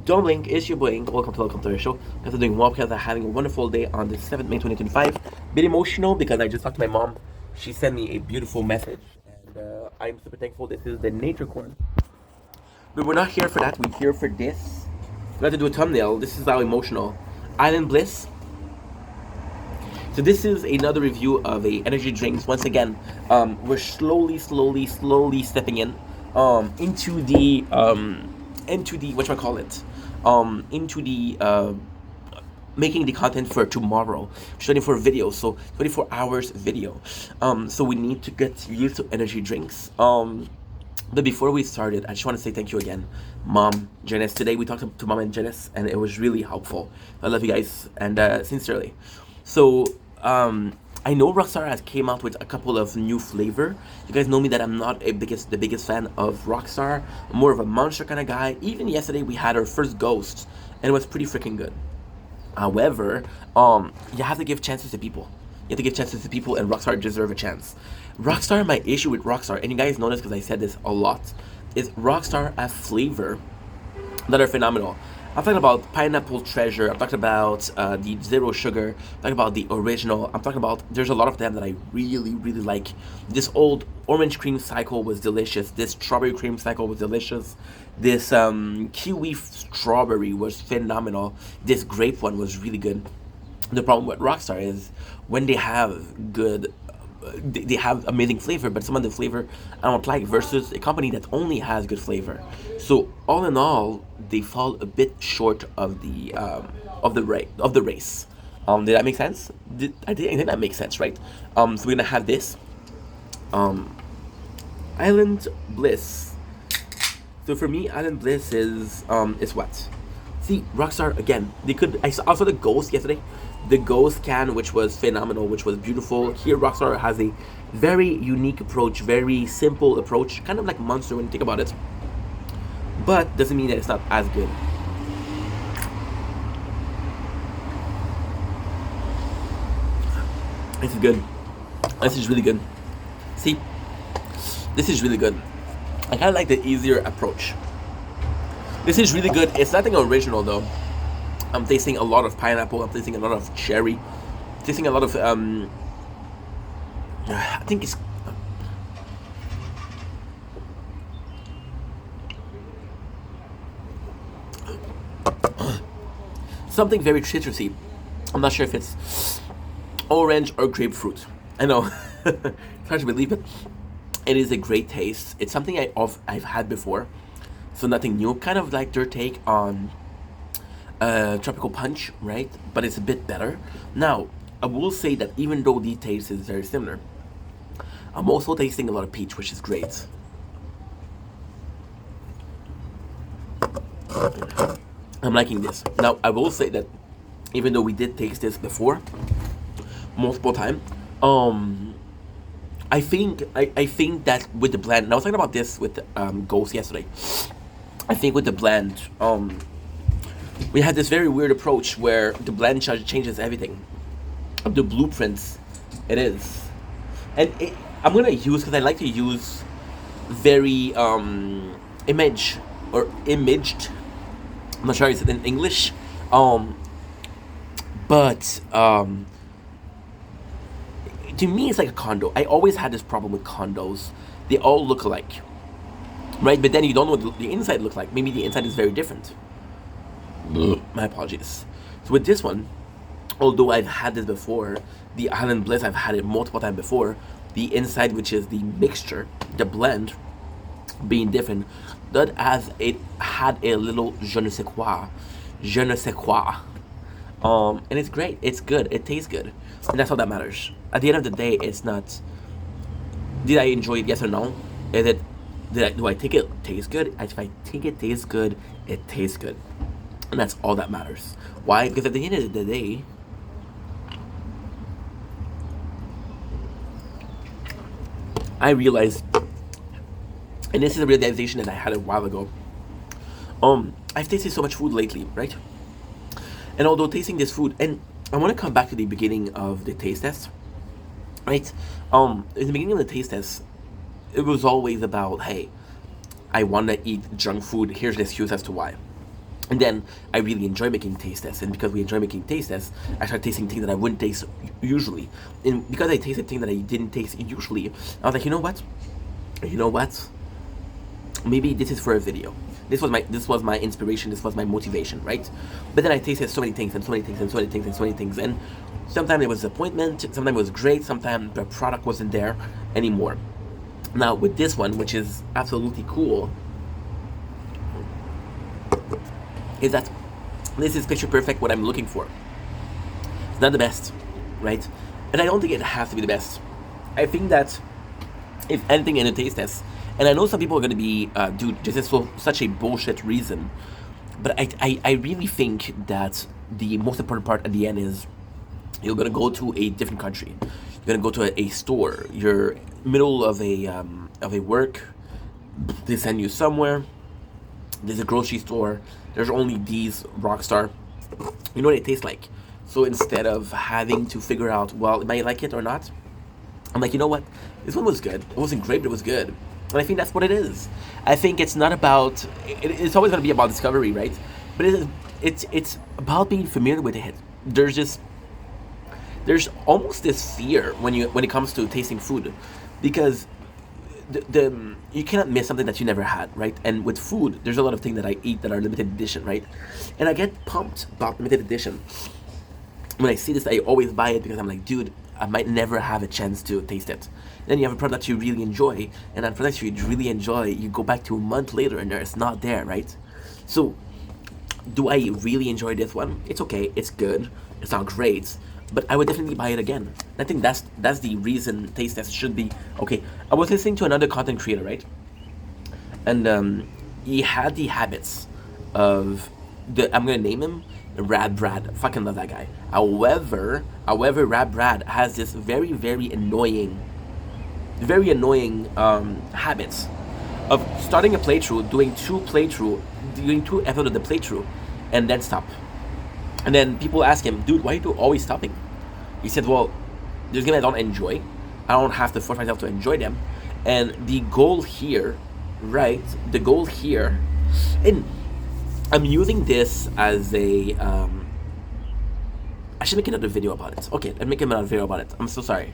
Don't blink, it's your boy. Welcome to the show. Guys, I'm doing well because I'm having a wonderful day on the 7th May 2025. Bit emotional because I just talked to my mom. She sent me a beautiful message, and I'm super thankful. This is the nature corn. But we're not here for that, we're here for this. We have to do a thumbnail. This is how emotional. Island Bliss. So this is another review of a energy drinks. Once again, we're slowly stepping in into the what call it into the making the content for tomorrow, 24 videos, so 24 hours video. So we need to get used to energy drinks. But before we started, I just want to say thank you again, Mom, Janice. Today we talked to Mom and Janice, and it was really helpful. I love you guys, and sincerely. So I know Rockstar has came out with a couple of new flavor. You guys know me that I'm not the biggest fan of Rockstar. I'm more of a Monster kind of guy. Even yesterday we had our first Ghost, and it was pretty freaking good. However, you have to give chances to people. You have to give chances to people, and Rockstar deserve a chance. Rockstar, my issue with Rockstar, and you guys know this because I said this a lot, is Rockstar have flavor that are phenomenal. I'm talking about Pineapple Treasure. I'm talking about the Zero Sugar. I'm talking about the original. I'm talking about, there's a lot of them that I really like. This old orange cream cycle was delicious. This strawberry cream cycle was delicious. This kiwi strawberry was phenomenal. This grape one was really good. The problem with Rockstar is when they have good, they have amazing flavor, but some of the flavor I don't like. Versus a company that only has good flavor. So all in all, they fall a bit short of the race. Did that make sense? I think that makes sense, right? So we're gonna have this Island Bliss. So for me, Island Bliss is what? See, Rockstar again. They could. I saw the Ghost yesterday, the Ghost can, which was phenomenal, which was beautiful. Here, Rockstar has a very unique approach, very simple approach, kind of like Monster when you think about it. But doesn't mean that it's not as good. This is good. This is really good. See, this is really good. I kind of like the easier approach. This is really good. It's nothing original though. I'm tasting a lot of pineapple. I'm tasting a lot of cherry. Tasting a lot of I think it's something very citrusy. I'm not sure if it's orange or grapefruit. I know, it's hard to believe it. It is a great taste. It's something I've had before, so nothing new. Kind of like their take on tropical punch, right? But it's a bit better. Now, I will say that even though the taste is very similar, I'm also tasting a lot of peach, which is great. I'm liking this. Now, I will say that even though we did taste this before, multiple time, I think that with the blend, and I was talking about this with Ghost yesterday. I think with the blend, we had this very weird approach where the blend changes everything. Of the blueprints, it is, and I'm gonna use because I like to use very imaged. I'm not sure how you said it in English, but to me it's like a condo. I always had this problem with condos. They all look alike, right? But then you don't know what the inside looks like. Maybe the inside is very different. My apologies. So with this one, although I've had this before, the Island Bliss, I've had it multiple times before. The inside, which is the mixture, the blend, being different, that as it had a little je ne sais quoi, and it's great. It's good. It tastes good, and that's all that matters. At the end of the day, it's not. Did I enjoy it? Yes or no? Is it? Do I think it tastes good? If I think it tastes good, it tastes good, and that's all that matters. Why? Because at the end of the day, I realized, and this is a realization that I had a while ago. I've tasted so much food lately, right? And although tasting this food, and I want to come back to the beginning of the taste test, right? In the beginning of the taste test, it was always about, hey, I want to eat junk food. Here's the excuse as to why. And then I really enjoy making taste tests, and because we enjoy making taste tests, I started tasting things that I wouldn't taste usually. And because I tasted things that I didn't taste usually, I was like, you know what? Maybe this is for a video. This was my inspiration. This was my motivation, right? But then I tasted so many things and so many things and so many things and so many things, and sometimes it was disappointment. Sometimes it was great. Sometimes the product wasn't there anymore. Now with this one, which is absolutely cool, is that this is picture perfect what I'm looking for. It's not the best, right? And I don't think it has to be the best. I think that if anything in a taste test, and I know some people are going to be, dude, this is such a bullshit reason, but I really think that the most important part at the end is you're going to go to a different country. You're going to go to a store. You're middle of a work. They send you somewhere. There's a grocery store. There's only these Rockstar. You know what it tastes like. So instead of having to figure out, well, am I like it or not? I'm like, you know what? This one was good. It wasn't great, but it was good. And I think that's what it is. I think it's not about. It's always going to be about discovery, right? But it's about being familiar with it. There's almost this fear when it comes to tasting food, because you cannot miss something that you never had, right? And with food, there's a lot of things that I eat that are limited edition, right? And I get pumped about limited edition. When I see this, I always buy it because I'm like, dude, I might never have a chance to taste it. Then you have a product that you really enjoy, and that product you really enjoy, you go back to a month later and it's not there, right? So, do I really enjoy this one? It's okay, it's good, it's not great, but I would definitely buy it again. I think that's the reason taste test should be okay. I was listening to another content creator, right? And he had the habits of I'm gonna name him Rad Brad. I fucking love that guy. However, Rad Brad has this very, very annoying habits of starting a playthrough, doing two episodes of the playthrough, and then stop. And then people ask him, dude, why are you always stopping? He said, well, there's games I don't enjoy. I don't have to force myself to enjoy them. And the goal here, right? The goal here, and I'm using this as I should make another video about it. Okay, I'll make another video about it. I'm so sorry.